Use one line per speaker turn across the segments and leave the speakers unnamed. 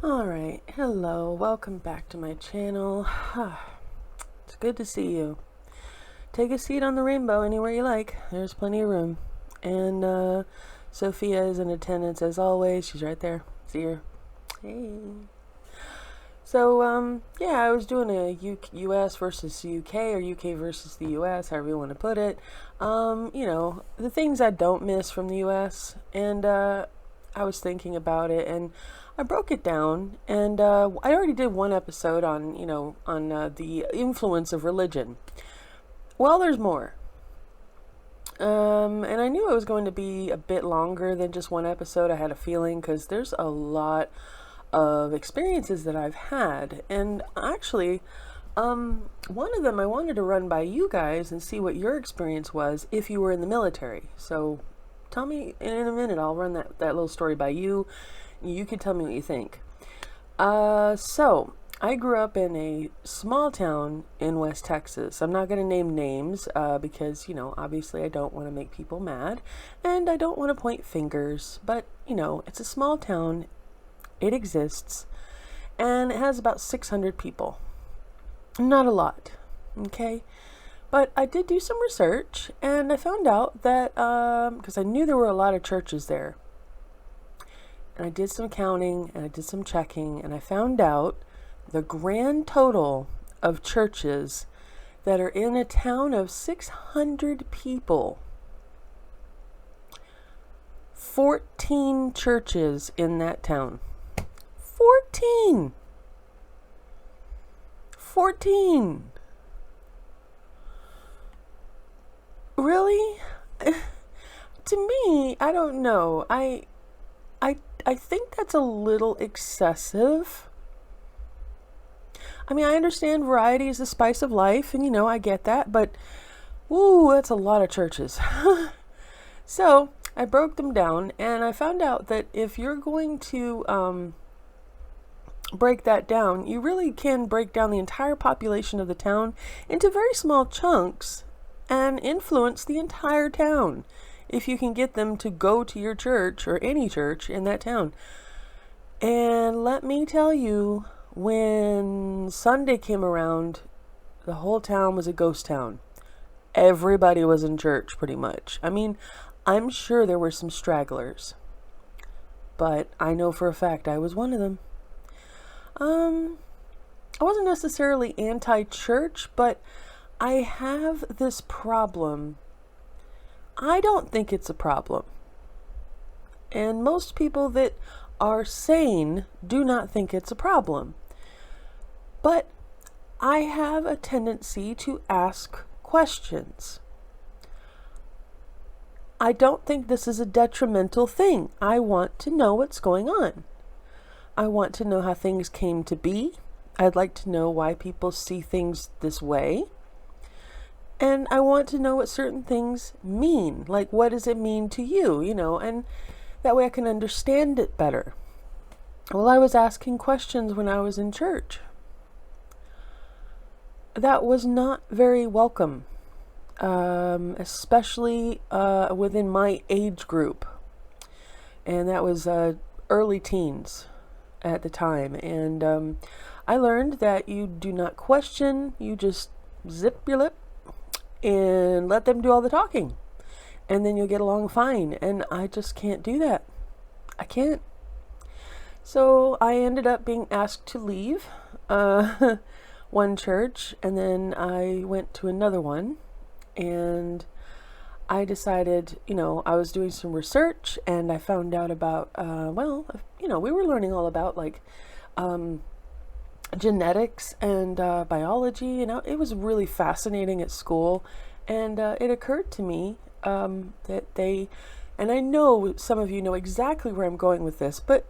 Alright, hello, welcome back to my channel. It's good to see you. Take a seat on the rainbow anywhere you like, there's plenty of room. And Sophia is in attendance as always, she's right there, see her. Hey. So, yeah, I was doing a US versus UK, or UK versus the US, however you want to put it. The things I don't miss from the US, and I was thinking about it, and I broke it down, and I already did one episode on, the influence of religion. Well, there's more. And I knew it was going to be a bit longer than just one episode. I had a feeling, because there's a lot of experiences that I've had, and actually, one of them I wanted to run by you guys and see what your experience was if you were in the military. So tell me, in a minute I'll run that little story by you. You can tell me what you think. So I grew up in a small town in West Texas. I'm not going to name names because, obviously I don't want to make people mad, and I don't want to point fingers, but, it's a small town. It exists, and it has about 600 people. Not a lot, okay? But I did do some research, and I found out that, because I knew there were a lot of churches there, and I did some counting, and I did some checking, and I found out the grand total of churches that are in a town of 600 people. 14 churches in that town. 14. Really? To me, I don't know. I think that's a little excessive. I mean, I understand variety is the spice of life, and I get that, but ooh, that's a lot of churches. So I broke them down, and I found out that if you're going to break that down, you really can break down the entire population of the town into very small chunks and influence the entire town if you can get them to go to your church or any church in that town. And let me tell you, when Sunday came around, the whole town was a ghost town. Everybody was in church pretty much. I mean, I'm sure there were some stragglers, but I know for a fact I was one of them. I wasn't necessarily anti-church, but I have this problem. I don't think it's a problem. And most people that are sane do not think it's a problem. But I have a tendency to ask questions. I don't think this is a detrimental thing. I want to know what's going on. I want to know how things came to be. I'd like to know why people see things this way. And I want to know what certain things mean. Like, what does it mean to you, and that way I can understand it better. Well, I was asking questions when I was in church. That was not very welcome, especially within my age group. And that was early teens at the time. And I learned that you do not question, you just zip your lip and let them do all the talking, and then you'll get along fine. And I just can't do that. I can't. So I ended up being asked to leave one church, and then I went to another one, and I decided, I was doing some research, and I found out about, we were learning all about genetics and biology. It was really fascinating at school, and it occurred to me that and I know some of you know exactly where I'm going with this, but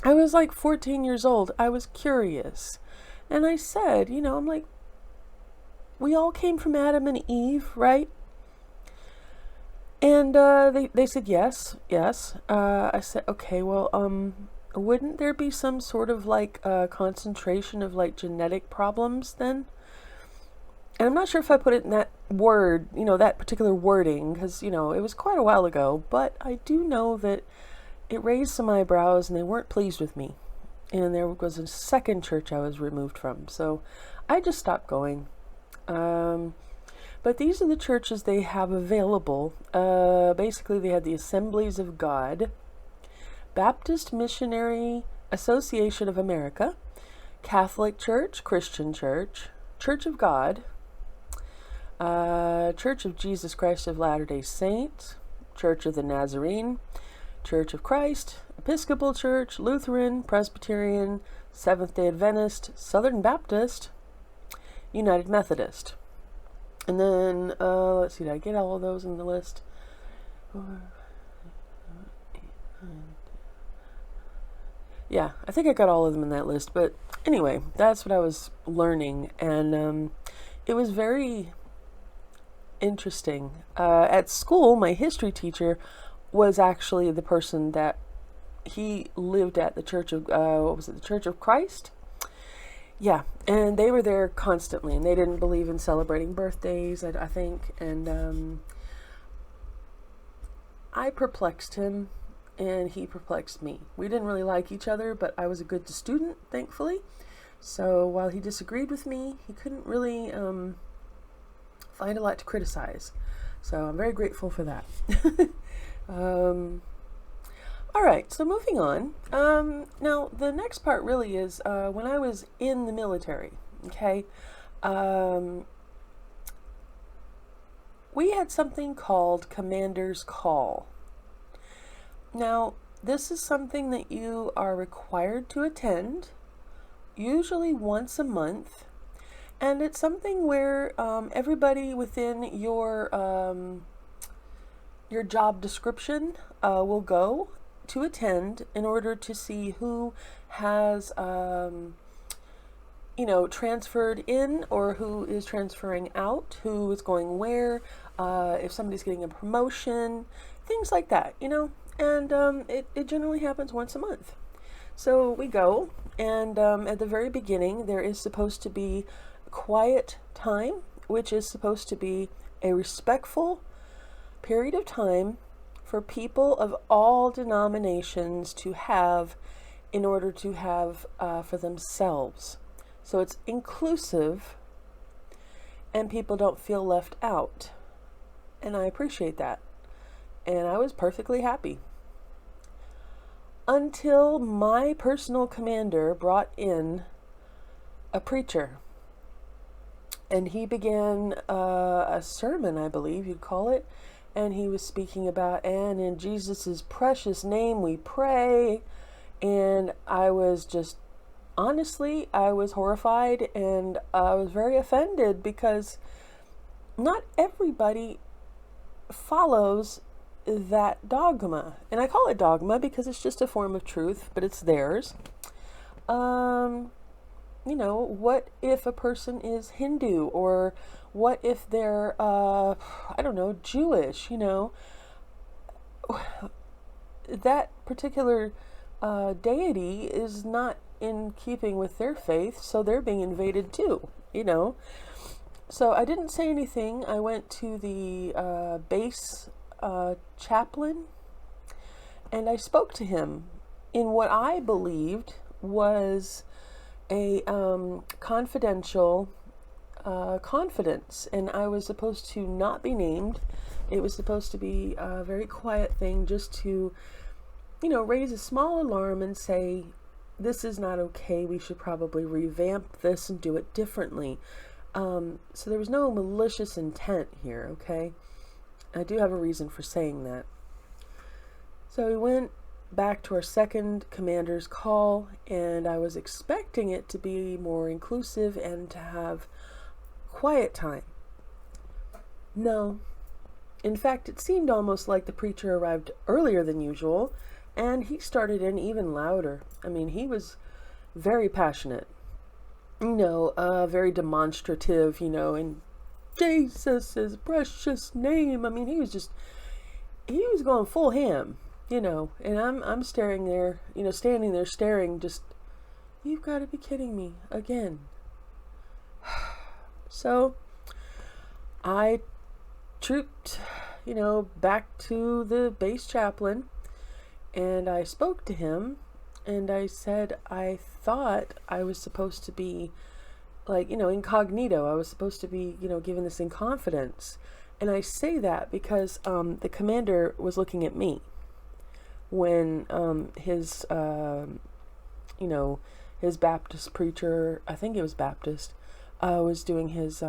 I was like 14 years old. I was curious, and I said, I'm like, we all came from Adam and Eve, right? And they said yes. I said, okay, well, wouldn't there be some sort of concentration of genetic problems then? And I'm not sure if I put it in that word, that particular wording, because, it was quite a while ago, but I do know that it raised some eyebrows and they weren't pleased with me. and there was a second church I was removed from. So I just stopped going. But these are the churches they have available. Basically, they had the Assemblies of God, Baptist Missionary Association of America, Catholic Church, Christian Church, Church of God, Church of Jesus Christ of Latter-day Saints, Church of the Nazarene, Church of Christ, Episcopal Church, Lutheran, Presbyterian, Seventh-day Adventist, Southern Baptist, United Methodist. And then, let's see, did I get all of those in the list? Yeah, I think I got all of them in that list. But anyway, that's what I was learning. And it was very interesting. At school, my history teacher was actually the person that he lived at the Church of, what was it, the Church of Christ? Yeah, and they were there constantly, and they didn't believe in celebrating birthdays, I think, and I perplexed him, and he perplexed me. We didn't really like each other, but I was a good student, thankfully, so while he disagreed with me, he couldn't really find a lot to criticize, so I'm very grateful for that. All right, so moving on. Now, the next part really is when I was in the military, okay, we had something called Commander's Call. Now, this is something that you are required to attend, usually once a month, and it's something where everybody within your job description will go to attend in order to see who has, transferred in or who is transferring out, who is going where, if somebody's getting a promotion, things like that, and it generally happens once a month. So we go, and at the very beginning, there is supposed to be quiet time, which is supposed to be a respectful period of time for people of all denominations to have in order to have for themselves. So it's inclusive and people don't feel left out. And I appreciate that. And I was perfectly happy. Until my personal commander brought in a preacher. And he began a sermon, I believe you'd call it. And he was speaking about, and in Jesus' precious name we pray. And I was just, honestly, I was horrified and I was very offended because not everybody follows that dogma. And I call it dogma because it's just a form of truth, but it's theirs. What if a person is Hindu, or what if they're, Jewish, that particular deity is not in keeping with their faith, so they're being invaded too, So I didn't say anything. I went to the base chaplain, and I spoke to him in what I believed was a confidential confidence, and I was supposed to not be named. It was supposed to be a very quiet thing, just to, raise a small alarm and say, this is not okay, we should probably revamp this and do it differently. So there was no malicious intent here, okay? I do have a reason for saying that. So we went back to our second commander's call, and I was expecting it to be more inclusive and to have quiet time. No. In fact, it seemed almost like the preacher arrived earlier than usual, and he started in even louder. I mean, he was very passionate, very demonstrative, in Jesus' precious name. I mean, he was going full ham, and I'm staring there, standing there staring, just, you've got to be kidding me again. So I trooped, back to the base chaplain, and I spoke to him, And I said, I thought I was supposed to be like, incognito. I was supposed to be, given this in confidence. And I say that because the commander was looking at me when his Baptist preacher, I think it was Baptist, was doing his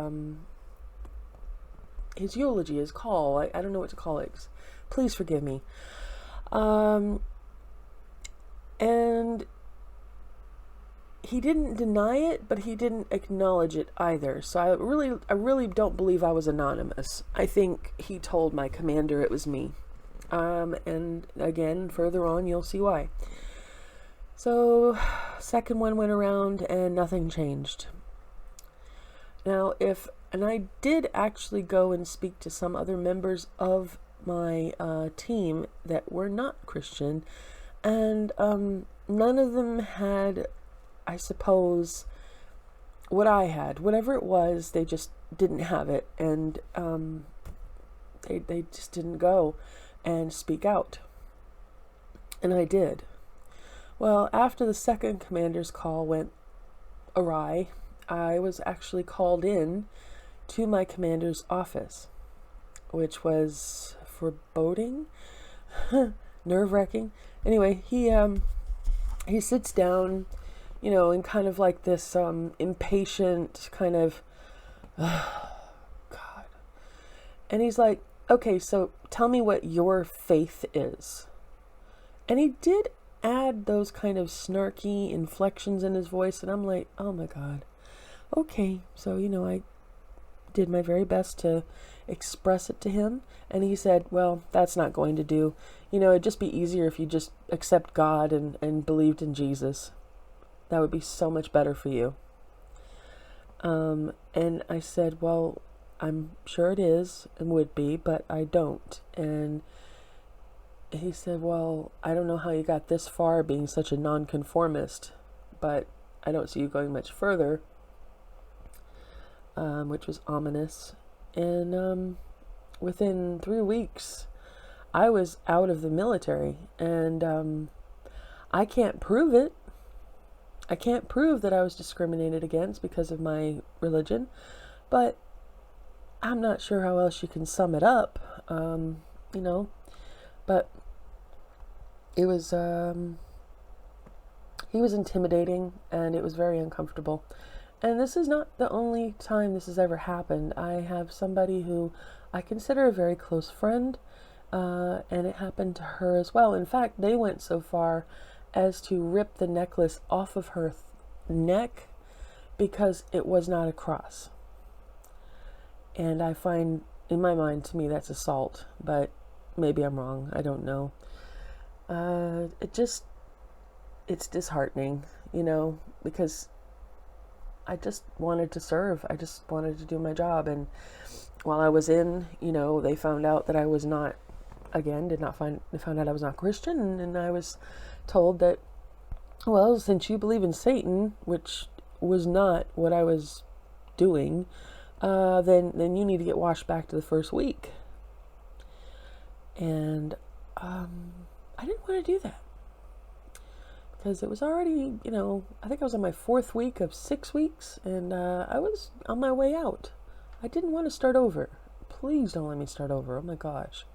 eulogy, his call. I don't know what to call it. Please forgive me. And he didn't deny it, but he didn't acknowledge it either. So I really don't believe I was anonymous. I think he told my commander it was me. And again, further on, you'll see why. So, second one went around and nothing changed. Now, and I did actually go and speak to some other members of my team that were not Christian, and none of them had, I suppose, what I had. Whatever it was, they just didn't have it, and they just didn't go and speak out. And I did. Well, after the second commander's call went awry, I was actually called in to my commander's office, which was foreboding, nerve-wracking. Anyway, he sits down, in kind of like this impatient kind of, God. And he's like, okay, so tell me what your faith is. And he did add those kind of snarky inflections in his voice, and I'm like, oh my God. Okay, so, I did my very best to express it to him, and he said, well, that's not going to do. It'd just be easier if you just accept God and believed in Jesus. That would be so much better for you. And I said, well, I'm sure it is and would be, but I don't. And he said, well, I don't know how you got this far being such a nonconformist, but I don't see you going much further, which was ominous. And within 3 weeks, I was out of the military, and I can't prove it. I can't prove that I was discriminated against because of my religion, but I'm not sure how else you can sum it up, but it was, he was intimidating, and it was very uncomfortable. And this is not the only time this has ever happened. I have somebody who I consider a very close friend, and it happened to her as well. In fact, they went so far as to rip the necklace off of her neck because it was not a cross. And I find, in my mind, to me, that's assault, but maybe I'm wrong. I don't know. It's disheartening, because I just wanted to serve. I just wanted to do my job. And while I was in, they found out that I was not, they found out I was not Christian. And I was told that, well, since you believe in Satan, which was not what I was doing, then you need to get washed back to the first week. And I didn't want to do that because it was already, I think I was on my 4th week of 6 weeks, and I was on my way out. I didn't want to start over. Please don't let me start over. Oh my gosh.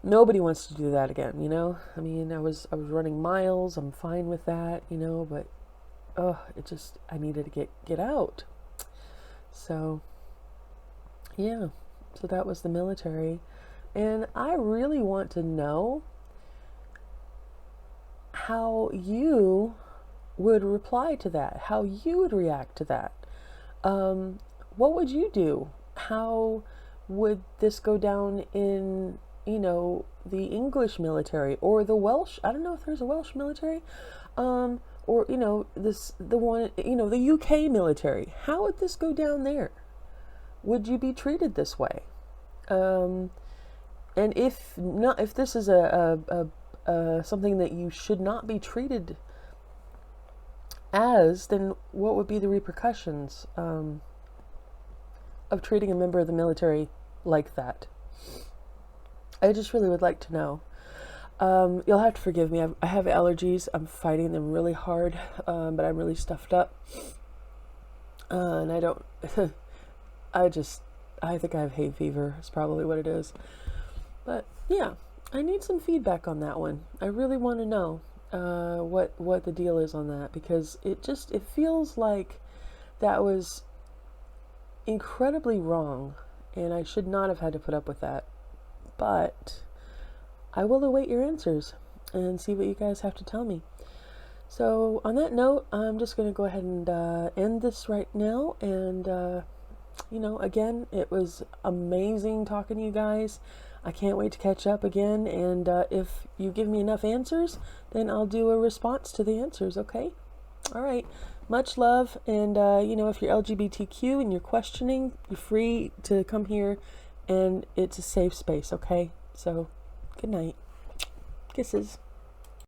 Nobody wants to do that again, I mean, I was running miles. I'm fine with that, but I needed to get out. So yeah, so that was the military. And I really want to know how you would reply to that, how you would react to that. What would you do? How would this go down in, the English military or the Welsh? I don't know if there's a Welsh military, or, the UK military. How would this go down there? Would you be treated this way? And if not, if this is something that you should not be treated as, then what would be the repercussions of treating a member of the military like that? I just really would like to know. You'll have to forgive me. I have allergies. I'm fighting them really hard, but I'm really stuffed up. And I don't, I think I have hay fever. It's probably what it is. But yeah, I need some feedback on that one. I really want to know what the deal is on that, because it feels like that was incredibly wrong, and I should not have had to put up with that. But I will await your answers and see what you guys have to tell me. So on that note, I'm just going to go ahead and end this right now. And, again, it was amazing talking to you guys. I can't wait to catch up again. And if you give me enough answers, then I'll do a response to the answers, okay? All right. Much love. And, if you're LGBTQ and you're questioning, you're free to come here. And it's a safe space, okay? So, good night. Kisses.